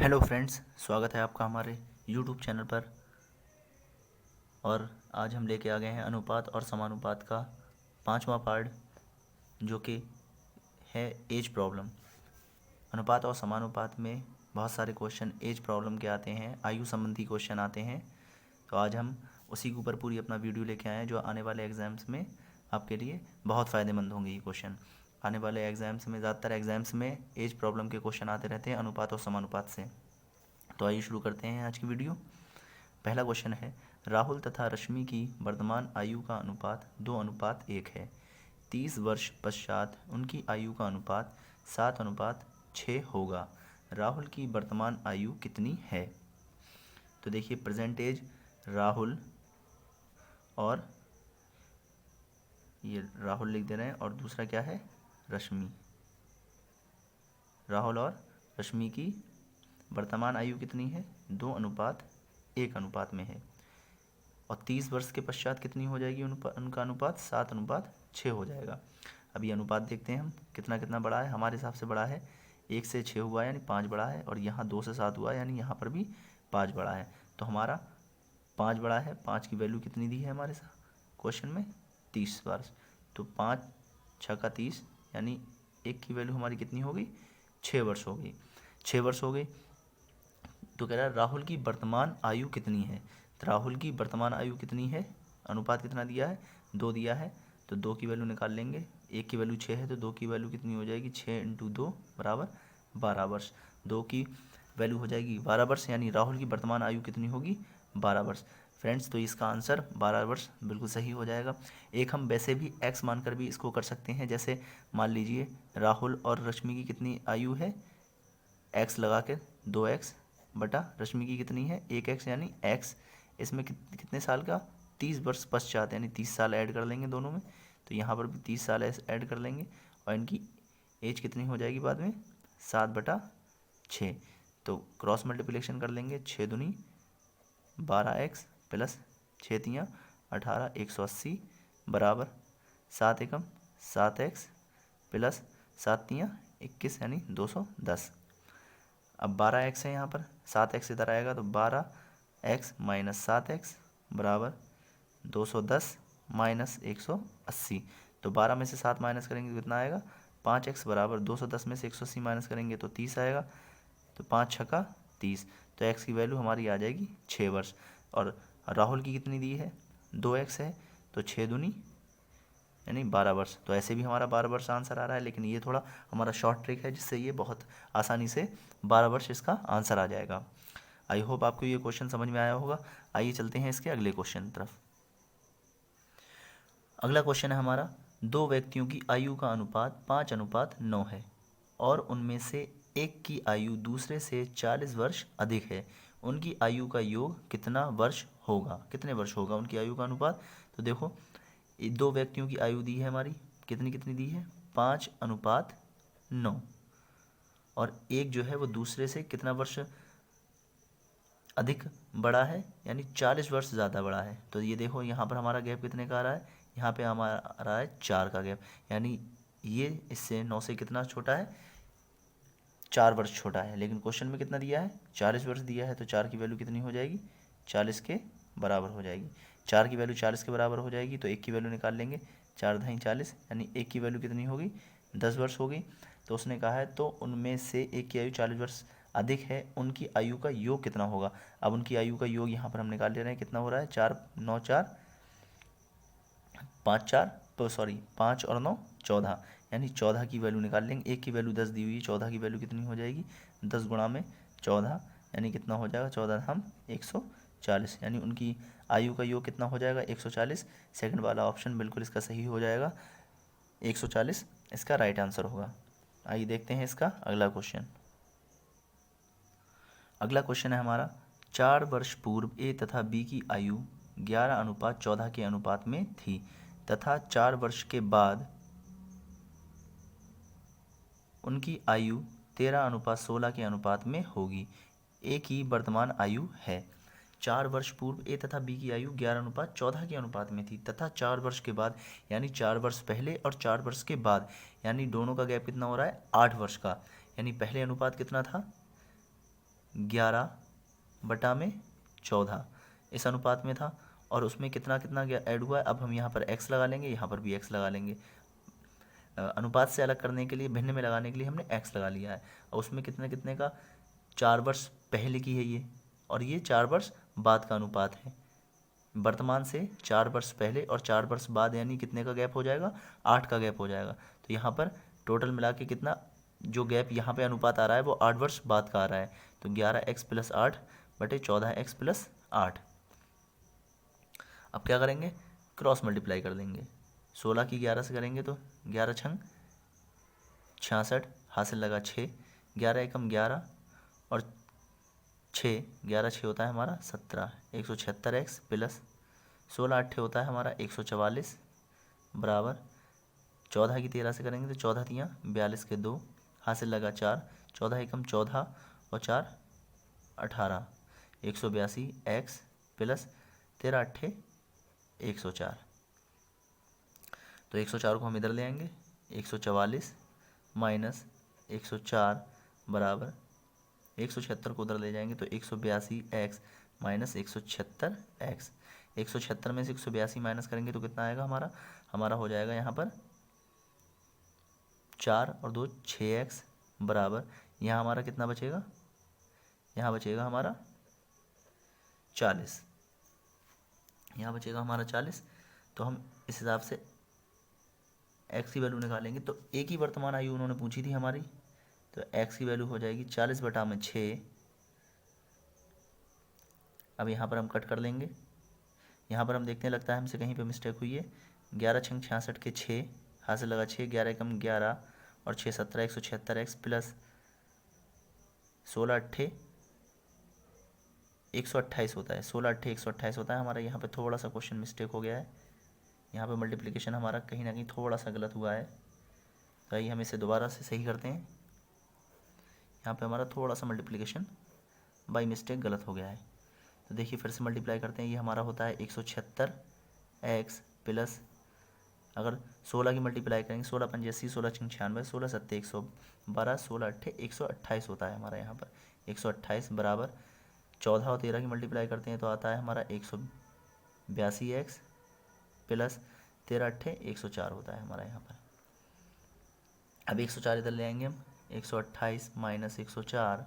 Hello friends, स्वागत है आपका हमारे यूट्यूब चैनल पर। और आज हम लेके आ गए हैं अनुपात और समानुपात का 5वां पार्ट, जो कि है एज प्रॉब्लम। अनुपात और समानुपात में बहुत सारे क्वेश्चन एज प्रॉब्लम के आते हैं, आयु संबंधी क्वेश्चन आते हैं। तो आज हम उसी के ऊपर पूरी अपना वीडियो लेके आए हैं, जो आने वाले एग्ज़ाम्स में आपके लिए बहुत फ़ायदेमंद होंगे। ये क्वेश्चन आने वाले एग्ज़ाम्स में, ज़्यादातर एग्ज़ाम्स में एज प्रॉब्लम के क्वेश्चन आते रहते हैं अनुपात और समानुपात से। तो आइए शुरू करते हैं आज की वीडियो। पहला क्वेश्चन है, राहुल तथा रश्मि की वर्तमान आयु का अनुपात 2:1 है। 30 वर्ष पश्चात उनकी आयु का अनुपात 7:6 होगा। राहुल की वर्तमान आयु कितनी है? तो देखिए, प्रेजेंट एज राहुल, और ये राहुल लिख दे रहे हैं, और दूसरा क्या है, रश्मि। राहुल और रश्मि की वर्तमान आयु कितनी है? 2:1 अनुपात में है। और 30 वर्ष के पश्चात कितनी हो जाएगी उनका अनुपात? 7:6 हो जाएगा। अब ये अनुपात देखते हैं हम, कितना कितना बड़ा है। हमारे हिसाब से बड़ा है, 1 से 6 हुआ यानी 5 बड़ा है, और यहाँ 2 से 7 हुआ यानी यहाँ पर भी 5 बड़ा है। तो हमारा 5 बड़ा है। 5 की वैल्यू कितनी दी है हमारे साथ क्वेश्चन में? 30 वर्ष। तो 5 6 30, यानी 1 की वैल्यू हमारी कितनी हो गई? 6 वर्ष हो गई। 6 वर्ष हो गई। तो कह रहा है राहुल की वर्तमान आयु कितनी है। तो राहुल की वर्तमान आयु कितनी है? अनुपात कितना दिया है? 2 दिया है। तो 2 की वैल्यू निकाल लेंगे। 1 की वैल्यू 6 है, तो 2 की वैल्यू कितनी हो जाएगी? 6 × 2 बराबर 12 वर्ष। 2 की वैल्यू हो जाएगी 12 वर्ष, यानी राहुल की वर्तमान आयु कितनी होगी? 12 वर्ष। फ्रेंड्स, तो इसका आंसर 12 वर्ष बिल्कुल सही हो जाएगा। एक हम वैसे भी x मानकर भी इसको कर सकते हैं। जैसे मान लीजिए राहुल और रश्मि की कितनी आयु है, x लगा के 2x बटा रश्मि की कितनी है? 1x, यानी x इसमें कितने साल का? 30 वर्ष पश्चात, यानी 30 साल ऐड कर लेंगे दोनों में। तो यहाँ पर भी 30 साल ऐड कर लेंगे, और इनकी एज कितनी हो जाएगी बाद में? 7/6। तो क्रॉस मल्टीप्लिकेशन कर लेंगे। 6 दूनी 12x प्लस 6 तियाँ 18, 180 बराबर 7 एकम 7x प्लस 7 तियाँ 21, यानी 210। अब 12x है यहाँ पर, 7x इधर आएगा, तो 12x - 7x बराबर 210 - 180। तो 12 में से 7 माइनस करेंगे तो कितना आएगा? 5x बराबर 210 में से 180 माइनस करेंगे तो 30 आएगा। तो 5 छक्का 30। तो x की वैल्यू हमारी आ जाएगी 6 वर्ष। और राहुल की कितनी दी है? 2x है, तो 6 दूनी यानी 12 वर्ष। तो ऐसे भी हमारा 12 वर्ष आंसर आ रहा है, लेकिन ये थोड़ा हमारा शॉर्ट ट्रिक है, जिससे ये बहुत आसानी से 12 वर्ष इसका आंसर आ जाएगा। आई होप आपको ये क्वेश्चन समझ में आया होगा। आइए चलते हैं इसके अगले क्वेश्चन की तरफ। अगला क्वेश्चन है हमारा, 2 व्यक्तियों की आयु का अनुपात 5:9 है, और उनमें से एक की आयु दूसरे से 40 वर्ष अधिक है। उनकी आयु का योग कितना वर्ष होगा? कितने वर्ष होगा उनकी आयु का अनुपात? तो देखो, 2 व्यक्तियों की आयु दी है हमारी, कितनी कितनी दी है? 5:9। और एक जो है वो दूसरे से कितना वर्ष अधिक बड़ा है, यानी 40 वर्ष ज़्यादा बड़ा है। तो ये देखो, यहाँ पर हमारा गैप कितने का आ रहा है? यहाँ पे हमारा आ रहा है 4 का गैप, यानी ये इससे 9 से कितना छोटा है? 4 वर्ष छोटा है। लेकिन क्वेश्चन में कितना दिया है? 40 वर्ष दिया है। तो 4 की वैल्यू कितनी हो जाएगी? 40 के बराबर हो जाएगी। 4 की वैल्यू 40 के बराबर हो जाएगी, तो 1 की वैल्यू निकाल लेंगे। 4 × 40, यानी 1 की वैल्यू कितनी होगी? 10 वर्ष होगी। तो उसने कहा है तो उनमें से एक की आयु 40 वर्ष अधिक है, उनकी आयु का योग कितना होगा? अब उनकी आयु का योग यहाँ पर हम निकाल ले रहे हैं, कितना हो रहा है? 4 9 4 5 4 तो सॉरी 5 और 9 14, यानी 14 की वैल्यू निकाल लेंगे। 1 की वैल्यू 10 दी हुई है, 14 की वैल्यू कितनी हो जाएगी? 10 गुणा में 14, यानी कितना हो जाएगा? 14 हम 140, यानी उनकी आयु का योग कितना हो जाएगा? 140। सेकंड वाला ऑप्शन बिल्कुल इसका सही हो जाएगा, 140 इसका राइट आंसर होगा। आइए देखते हैं इसका अगला क्वेश्चन। अगला क्वेश्चन है हमारा, 4 वर्ष पूर्व ए तथा बी की आयु 11:14 के अनुपात में थी, तथा 4 वर्ष के बाद उनकी आयु 13:16 के अनुपात में होगी। ए की वर्तमान आयु है। 4 वर्ष पूर्व ए तथा बी की आयु 11:14 के अनुपात में थी, तथा 4 वर्ष के बाद, यानी 4 वर्ष पहले और 4 वर्ष के बाद, यानी दोनों का गैप कितना हो रहा है? 8 वर्ष का। यानी पहले अनुपात कितना था? 11/14 इस अनुपात में था, और उसमें कितना कितना ऐड हुआ है। अब हम यहाँ पर x लगा लेंगे, यहाँ पर भी x लगा लेंगे। अनुपात से अलग करने के लिए, भिन्न में लगाने के लिए हमने x लगा लिया है। और उसमें कितने कितने का, 4 वर्ष पहले की है ये, और ये 4 वर्ष बाद का अनुपात है। वर्तमान से 4 वर्ष पहले और 4 वर्ष बाद, यानी कितने का गैप हो जाएगा, 8 का गैप हो जाएगा। तो यहाँ पर टोटल मिला के कितना, जो गैप यहाँ पे अनुपात आ रहा है वो 8 वर्ष बाद का आ रहा है। तो 11x + 8 बटे 14x + 8। अब क्या करेंगे, क्रॉस मल्टीप्लाई कर देंगे। 16 की 11 से करेंगे तो 11 छंग 66, हासिल लगा 6, 11 एकम 11 और 6, 11 6 होता है हमारा 17, 176x प्लस 16 8 होता है हमारा 144 बराबर 14 की 13 से करेंगे तो 14 तियाँ 42 के 2, हासिल लगा 4, 14 एकम 14 और 4 18, 182x प्लस 13 8 104। तो 104 को हम इधर ले आएंगे, 144 माइनस 104 बराबर 176 को उधर ले जाएंगे तो 182x माइनस 176x। 176 में से 182 माइनस करेंगे तो कितना आएगा हमारा हो जाएगा यहाँ पर 4 और 2 6x बराबर, यहाँ हमारा कितना बचेगा, यहाँ बचेगा हमारा 40, यहाँ बचेगा हमारा 40। तो हम इस हिसाब से x की वैल्यू निकालेंगे। तो एक ही वर्तमान आयु उन्होंने पूछी थी हमारी, तो x की वैल्यू हो जाएगी 40/6। अब यहाँ पर हम कट कर लेंगे। यहाँ पर हम देखते हैं, लगता है हमसे कहीं पे मिस्टेक हुई है। 11 छंग 66 के 6, हासिल लगा 6, 11 एकम 11 और 6 17 176x प्लस 16 8 128 होता है, 16 8 128 होता है हमारा। यहाँ पे थोड़ा सा क्वेश्चन मिस्टेक हो गया है, यहाँ पे मल्टीप्लिकेशन हमारा कहीं ना कहीं थोड़ा सा गलत हुआ है। तो आइए हम इसे दोबारा से सही करते हैं। यहाँ पे हमारा थोड़ा सा मल्टीप्लिकेशन बाई मिस्टेक गलत हो गया है। तो देखिए फिर से मल्टीप्लाई करते हैं। ये हमारा होता है 176x प्लस, अगर 16 की मल्टीप्लाई करेंगे, 16 पंजे 80, 16 छंग 96, 16 सत्ते 112, 16 अट्ठे 128 होता है हमारा यहाँ पर 128 बराबर 14 और 13 की मल्टीप्लाई करते हैं तो आता है हमारा 182x प्लस 13 अट्ठे 104 होता है हमारा यहाँ पर। अब 104 इधर ले आएंगे हम, 128 माइनस 104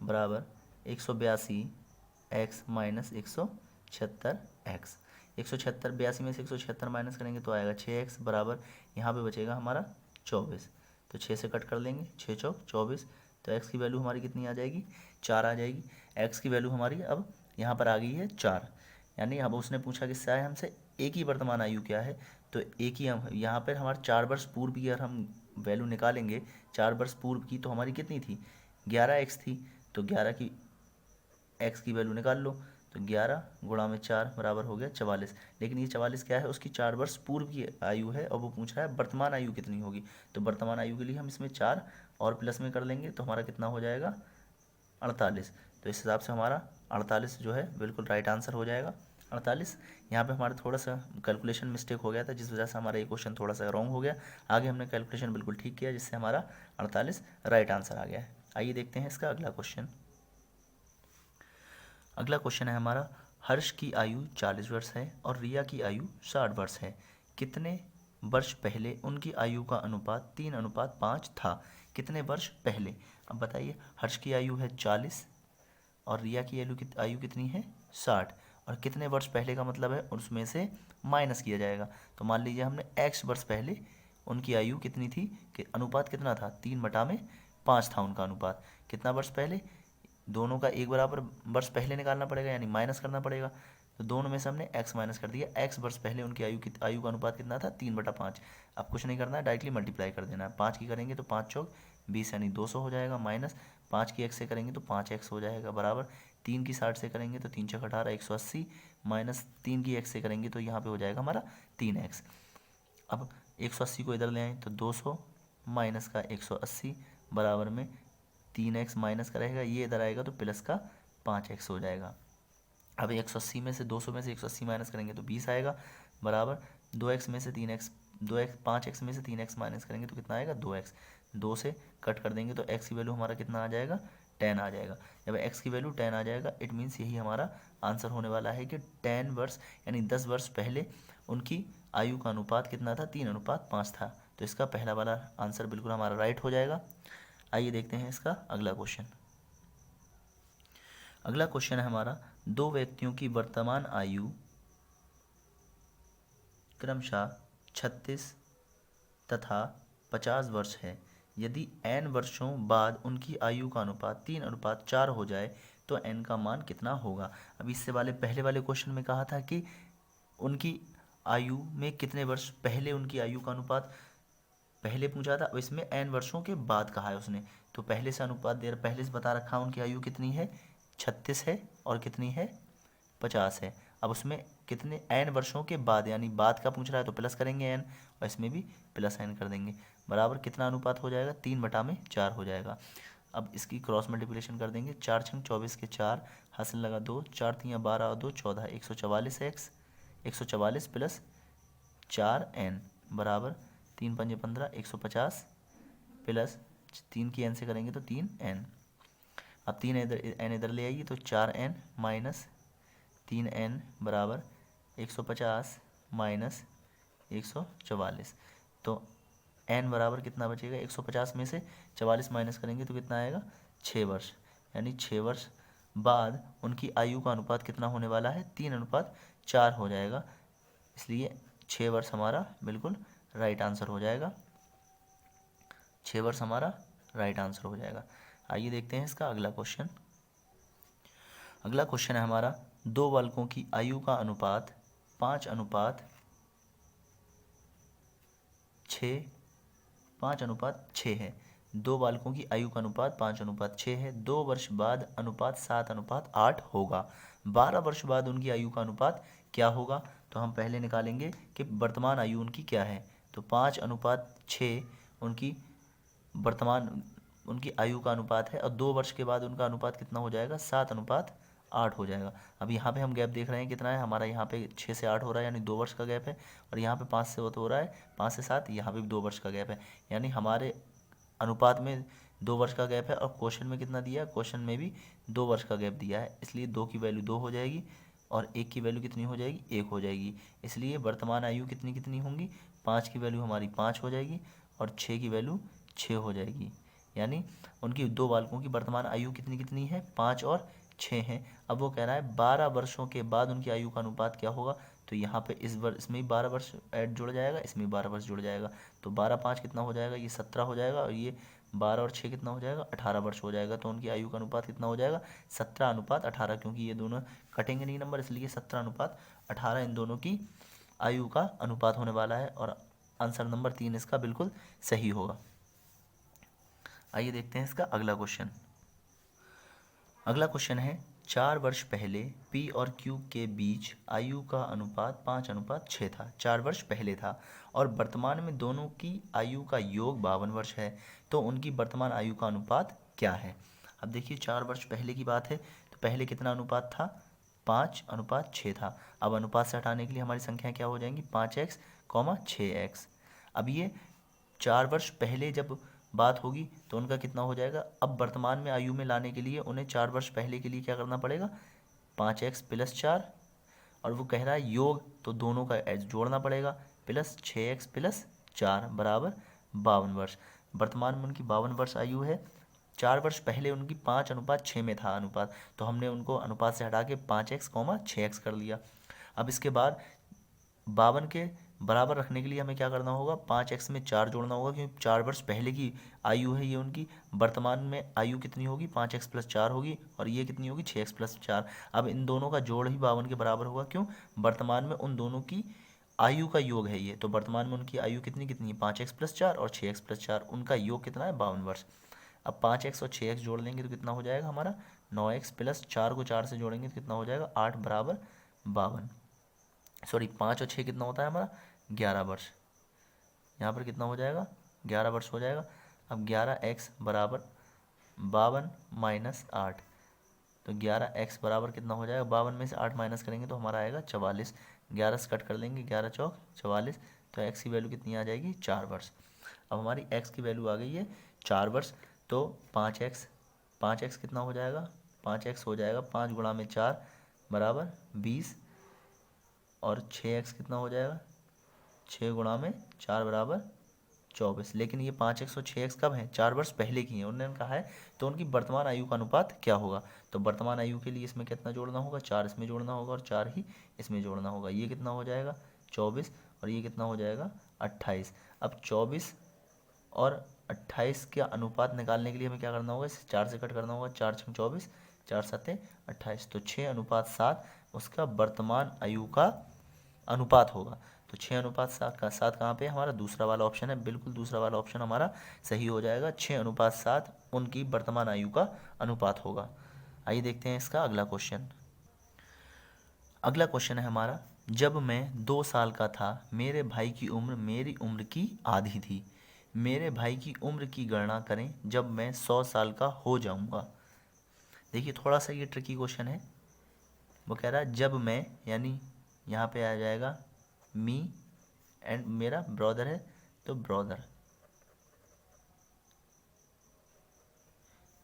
बराबर 182x माइनस 176x। 176 82 में से 176 माइनस करेंगे तो आएगा 6x बराबर, यहाँ पे बचेगा हमारा 24। तो 6 से कट कर लेंगे, 6 चौक 24। तो x की वैल्यू हमारी कितनी आ जाएगी, 4 आ जाएगी। x की वैल्यू हमारी अब यहाँ पर आ गई है 4। यानी अब उसने पूछा किससे आए हमसे, एक ही वर्तमान आयु क्या है। तो एक ही हम यहाँ पर हमारे 4 वर्ष पूर्व की अगर हम वैल्यू निकालेंगे, 4 वर्ष पूर्व की, तो हमारी कितनी थी, 11x थी। तो 11 की x की वैल्यू निकाल लो, तो 11 गुणा में 4 बराबर हो गया 44। लेकिन ये 44 क्या है, उसकी 4 वर्ष पूर्व की आयु है, और वो पूछ रहा है वर्तमान आयु कितनी होगी। तो वर्तमान आयु के लिए हम इसमें 4 और प्लस में कर लेंगे तो हमारा कितना हो जाएगा 48। तो इस हिसाब से हमारा 48 जो है बिल्कुल राइट आंसर हो जाएगा 48। यहाँ पे हमारा थोड़ा सा कैलकुलेशन मिस्टेक हो गया था, जिस वजह से हमारा ये क्वेश्चन थोड़ा सा रॉन्ग हो गया। आगे हमने कैलकुलेशन बिल्कुल ठीक किया, जिससे हमारा 48 राइट आंसर आ गया है। आइए देखते हैं इसका अगला क्वेश्चन। अगला क्वेश्चन है हमारा, हर्ष की आयु 40 वर्ष है और रिया की आयु 60 वर्ष है। कितने वर्ष पहले उनकी आयु का अनुपात 3:5 था। कितने वर्ष पहले, अब बताइए। हर्ष की आयु है 40 और रिया की आयु कितनी है 60, और कितने वर्ष पहले का मतलब है उसमें से माइनस किया जाएगा। तो मान लीजिए हमने x वर्ष पहले उनकी आयु कितनी थी, कि अनुपात कितना था, 3/5 था उनका अनुपात। कितना वर्ष पहले, दोनों का एक बराबर वर्ष पहले निकालना पड़ेगा, यानी माइनस करना पड़ेगा। तो दोनों में से हमने x माइनस कर दिया। x वर्ष पहले उनकी आयु का अनुपात कितना था, 3/5। अब कुछ नहीं करना है, डायरेक्टली मल्टीप्लाई कर देना है। 5 की करेंगे तो 5 चौक 20 यानी 200 हो जाएगा, माइनस 5 की x से करेंगे तो 5x हो जाएगा बराबर 3 की 60 से करेंगे तो 3 चौक 18 180, माइनस 3 की x से करेंगे तो यहाँ पे हो जाएगा हमारा 3x। अब 180 को इधर ले आएँ तो 200 माइनस का 180 बराबर में 3x माइनस का रहेगा, ये इधर आएगा तो प्लस का 5x हो जाएगा। अब 180 में से 200 में से 180 माइनस करेंगे तो 20 आएगा बराबर 2x में से 3x 5x में से 3x माइनस करेंगे तो कितना आएगा 2x। 2 से कट कर देंगे तो x की वैल्यू हमारा कितना आ जाएगा 10 आ जाएगा। जब x की वैल्यू 10 आ जाएगा इट मीन्स यही हमारा आंसर होने वाला है कि 10 वर्ष यानी 10 वर्ष पहले उनकी आयु का अनुपात कितना था, 3:5 था। तो इसका पहला वाला आंसर बिल्कुल हमारा राइट हो जाएगा। आइए देखते हैं इसका अगला क्वेश्चन। अगला क्वेश्चन है हमारा, दो व्यक्तियों की वर्तमान आयु क्रमशः 36 तथा 50 वर्ष है। यदि n वर्षों बाद उनकी आयु का अनुपात 3:4 हो जाए तो n का मान कितना होगा। अब इससे पहले वाले क्वेश्चन में कहा था कि उनकी आयु में कितने वर्ष पहले उनकी आयु का अनुपात पहले पूछा था, अब इसमें n वर्षों के बाद कहा है उसने। तो पहले से अनुपात पहले से बता रखा उनकी आयु कितनी है, 36 है और कितनी है, 50 है। अब उसमें कितने n वर्षों के बाद यानी बाद का पूछ रहा है तो प्लस करेंगे n और इसमें भी प्लस n कर देंगे, बराबर कितना अनुपात हो जाएगा, 3/4 हो जाएगा। अब इसकी क्रॉस मल्टीप्लिकेशन कर देंगे, 4 छंग 24 के 4, हासिल लगा 2, 4 3 12 और 2 14, 144 x 144 प्लस 4n बराबर 3 5 15, 150 प्लस 3 की n से करेंगे तो 3n। अब 3 n इधर ले आइए तो 4n माइनस 3n बराबर 150 माइनस 144। तो n बराबर कितना बचेगा, 150 में से 44 माइनस करेंगे तो कितना आएगा, 6 वर्ष। यानी 6 वर्ष बाद उनकी आयु का अनुपात कितना होने वाला है, 3:4 हो जाएगा। इसलिए 6 वर्ष हमारा बिल्कुल राइट आंसर हो जाएगा। 6 वर्ष हमारा राइट आंसर हो जाएगा। आइए देखते हैं इसका अगला क्वेश्चन। अगला क्वेश्चन है हमारा, दो बालकों की आयु का अनुपात 5:6 है। दो बालकों की आयु का अनुपात 5:6 है। 2 वर्ष बाद अनुपात 7:8 होगा। 12 वर्ष बाद उनकी आयु का अनुपात क्या होगा। तो हम पहले निकालेंगे कि वर्तमान आयु उनकी क्या है। तो 5:6 उनकी वर्तमान उनकी आयु का अनुपात है और 2 वर्ष के बाद उनका अनुपात कितना हो जाएगा, 7:8 हो जाएगा। अब यहाँ पे हम गैप देख रहे हैं कितना है हमारा, यहाँ पे 6 से 8 हो रहा है यानी 2 वर्ष का गैप है, और यहाँ पे 5 से हो रहा है 5 से 7, यहाँ पे भी 2 वर्ष का गैप है। यानी हमारे अनुपात में 2 वर्ष का गैप है और क्वेश्चन में कितना दिया है, क्वेश्चन में भी 2 वर्ष का गैप दिया है। इसलिए 2 की वैल्यू 2 हो जाएगी और 1 की वैल्यू कितनी हो जाएगी, 1 हो जाएगी। इसलिए वर्तमान आयु कितनी कितनी होंगी, 5 की वैल्यू हमारी 5 हो जाएगी और 6 की वैल्यू 6 हो जाएगी। यानी उनकी दो बालकों की वर्तमान आयु कितनी कितनी है, 5 और 6 है। अब वो कह रहा है 12 वर्षों के बाद उनकी आयु का अनुपात क्या होगा। तो यहाँ पे इसमें भी 12 वर्ष ऐड जुड़ जाएगा, इसमें भी 12 वर्ष जुड़ जाएगा। तो 12 5 कितना हो जाएगा, ये 17 हो जाएगा और ये 12 और 6 कितना हो जाएगा, 18 वर्ष हो जाएगा। तो उनकी आयु का अनुपात कितना हो जाएगा, 17:18, क्योंकि ये दोनों कटेंगे नहीं नंबर, इसलिए 17:18 इन दोनों की आयु का अनुपात होने वाला है और आंसर नंबर 3 इसका बिल्कुल सही होगा। आइए देखते हैं इसका अगला क्वेश्चन। अगला क्वेश्चन है, 4 वर्ष पहले P और Q के बीच आयु का अनुपात 5:6 था। 4 वर्ष पहले था और वर्तमान में दोनों की आयु का योग 52 वर्ष है। तो उनकी वर्तमान आयु का अनुपात क्या है। अब देखिए 4 वर्ष पहले की बात है तो पहले कितना अनुपात था, 5:6 था। अब अनुपात से हटाने के लिए हमारी संख्या क्या हो जाएंगी, 5x, 6x। अब ये 4 वर्ष पहले जब बात होगी तो उनका कितना हो जाएगा। अब वर्तमान में आयु में लाने के लिए उन्हें 4 वर्ष पहले के लिए क्या करना पड़ेगा, 5x + 4, और वो कह रहा है योग, तो दोनों का एच जोड़ना पड़ेगा, प्लस 6x + 4 बराबर 52 वर्ष। वर्तमान में उनकी 52 वर्ष आयु है। 4 वर्ष पहले उनकी 5:6 में था अनुपात, तो हमने उनको अनुपात से हटा के 5x, 6x कर लिया। अब इसके बाद 52 के बराबर रखने के लिए हमें क्या करना होगा, 5x में 4 जोड़ना होगा, क्योंकि 4 वर्ष पहले की आयु है ये उनकी। वर्तमान में आयु कितनी होगी, 5x + 4 होगी और ये कितनी होगी, 6x + 4। अब इन दोनों का जोड़ ही 52 के बराबर होगा, क्यों, वर्तमान में उन दोनों की आयु का योग है ये। तो वर्तमान में उनकी आयु कितनी कितनी है, 5x + 4 और 6x + 4, उनका योग कितना है, 52 वर्ष। अब 5x और 6x जोड़ लेंगे तो कितना हो जाएगा हमारा, 9x + 4 को 4 से जोड़ेंगे तो कितना हो जाएगा, 8 बराबर 52। सॉरी 5 और 6 कितना होता है हमारा, 11 वर्ष। यहाँ पर कितना हो जाएगा, 11 वर्ष हो जाएगा। अब 11x बराबर 52 - 8, तो 11x बराबर कितना हो जाएगा, 52 में से 8 माइनस करेंगे तो हमारा आएगा 44। 11 से कट कर लेंगे, 11 चौक 44, तो x की वैल्यू कितनी आ जाएगी, 4 वर्ष। अब हमारी x की वैल्यू आ गई है 4 वर्ष। तो 5x 5x कितना हो जाएगा, 5x हो जाएगा 5 गुणा में 4 बराबर 20, और 6x कितना हो जाएगा, 6 गुणा में 4 बराबर 24। लेकिन ये 5x और 6x कब हैं, 4 वर्ष पहले की हैं उन्होंने कहा है। तो उनकी वर्तमान आयु का अनुपात क्या होगा, तो वर्तमान आयु के लिए इसमें कितना जोड़ना होगा, 4 इसमें जोड़ना होगा और 4 ही इसमें जोड़ना होगा। ये कितना हो जाएगा 24, और ये कितना हो जाएगा 28। अब 24 और 28 का अनुपात निकालने के लिए हमें क्या करना होगा, इसे 4 से कट करना होगा, 4 छंग 24, 4 सत्ते 28, तो 6:7 उसका वर्तमान आयु का अनुपात होगा। तो 6:7 कहाँ पे है, हमारा दूसरा वाला ऑप्शन है, बिल्कुल दूसरा वाला ऑप्शन हमारा सही हो जाएगा। 6:7 उनकी वर्तमान आयु का अनुपात होगा। आइए देखते हैं इसका अगला क्वेश्चन। अगला क्वेश्चन है हमारा, जब मैं 2 साल का था मेरे भाई की उम्र मेरी उम्र की आधी थी। मेरे भाई की उम्र की गणना करें जब मैं 100 साल का हो जाऊंगा। देखिए थोड़ा सा ये ट्रिकी क्वेश्चन है। वो कह रहा है जब मैं, यानी यहाँ पे आ जाएगा मी एंड मेरा ब्रदर है तो ब्रदर,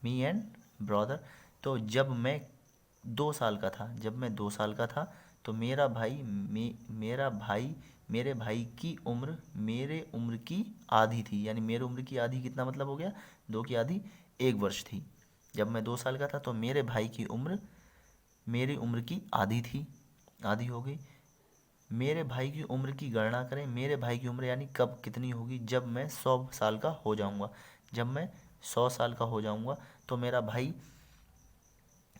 मी एंड ब्रदर। तो जब मैं 2 साल का था, जब मैं 2 साल का था तो मेरा भाई मेरे भाई की उम्र मेरे उम्र की आधी थी। यानी मेरे उम्र की आधी कितना मतलब हो गया, 2 की आधी 1 वर्ष थी। जब मैं 2 साल का था तो मेरे भाई की उम्र मेरी उम्र की आधी थी, आधी हो गई। मेरे भाई की उम्र की गणना करें, मेरे भाई की उम्र यानी कब कितनी होगी, जब मैं 100 साल का हो जाऊंगा। जब मैं 100 साल का हो जाऊंगा तो मेरा भाई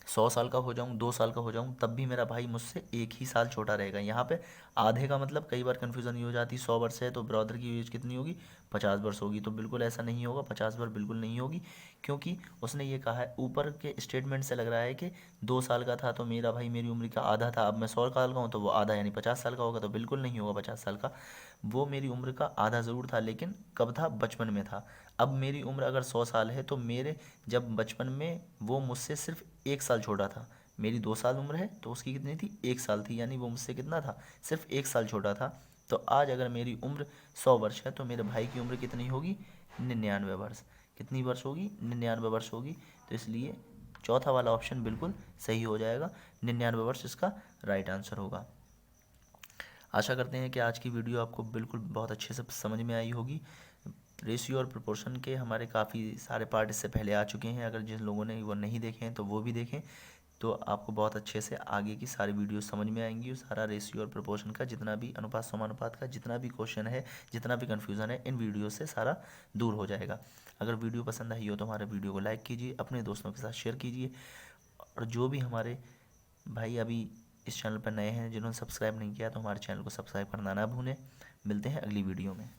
100 साल का हो जाऊँ, 2 साल का हो जाऊँ, तब भी मेरा भाई मुझसे 1 ही साल छोटा रहेगा। यहाँ पे आधे का मतलब कई बार कन्फ्यूज़न ये हो जाती, 100 वर्ष है तो ब्रदर की एज कितनी होगी, 50 वर्ष होगी। तो बिल्कुल ऐसा नहीं होगा, 50 वर्ष बिल्कुल नहीं होगी, क्योंकि उसने ये कहा है, ऊपर के स्टेटमेंट से लग रहा है कि 2 साल का था तो मेरा भाई मेरी उम्र का आधा था, अब मैं 100 साल का हूँ तो वो आधा यानी 50 साल का होगा। तो बिल्कुल नहीं होगा 50 साल का, वो मेरी उम्र का आधा ज़रूर था, लेकिन कब था, बचपन में था। अब मेरी उम्र अगर 100 साल है तो मेरे जब बचपन में वो मुझसे सिर्फ 1 साल छोटा था। मेरी 2 साल उम्र है तो उसकी कितनी थी, 1 साल थी, यानी वो मुझसे कितना था, सिर्फ 1 साल छोटा था। तो आज अगर मेरी उम्र 100 वर्ष है तो मेरे भाई की उम्र कितनी होगी, 99 वर्ष। कितनी वर्ष होगी, 99 वर्ष होगी। तो इसलिए चौथा वाला ऑप्शन बिल्कुल सही हो जाएगा, 99 वर्ष इसका राइट आंसर होगा। आशा करते हैं कि आज की वीडियो आपको बिल्कुल बहुत अच्छे से समझ में आई होगी। रेशियो और प्रोपोर्शन के हमारे काफ़ी सारे पार्ट इससे पहले आ चुके हैं, अगर जिन लोगों ने वो नहीं देखे हैं तो वो भी देखें, तो आपको बहुत अच्छे से आगे की सारी वीडियो समझ में आएंगी। सारा रेशियो और प्रोपोर्शन का जितना भी अनुपात समानुपात का जितना भी क्वेश्चन है, जितना भी कन्फ्यूज़न है, इन वीडियो से सारा दूर हो जाएगा। अगर वीडियो पसंद आई हो तो हमारे वीडियो को लाइक कीजिए, अपने दोस्तों के साथ शेयर कीजिए, और जो भी हमारे भाई अभी इस चैनल पर नए हैं जिन्होंने सब्सक्राइब नहीं किया तो हमारे चैनल को सब्सक्राइब करना ना भूलें। मिलते हैं अगली वीडियो में।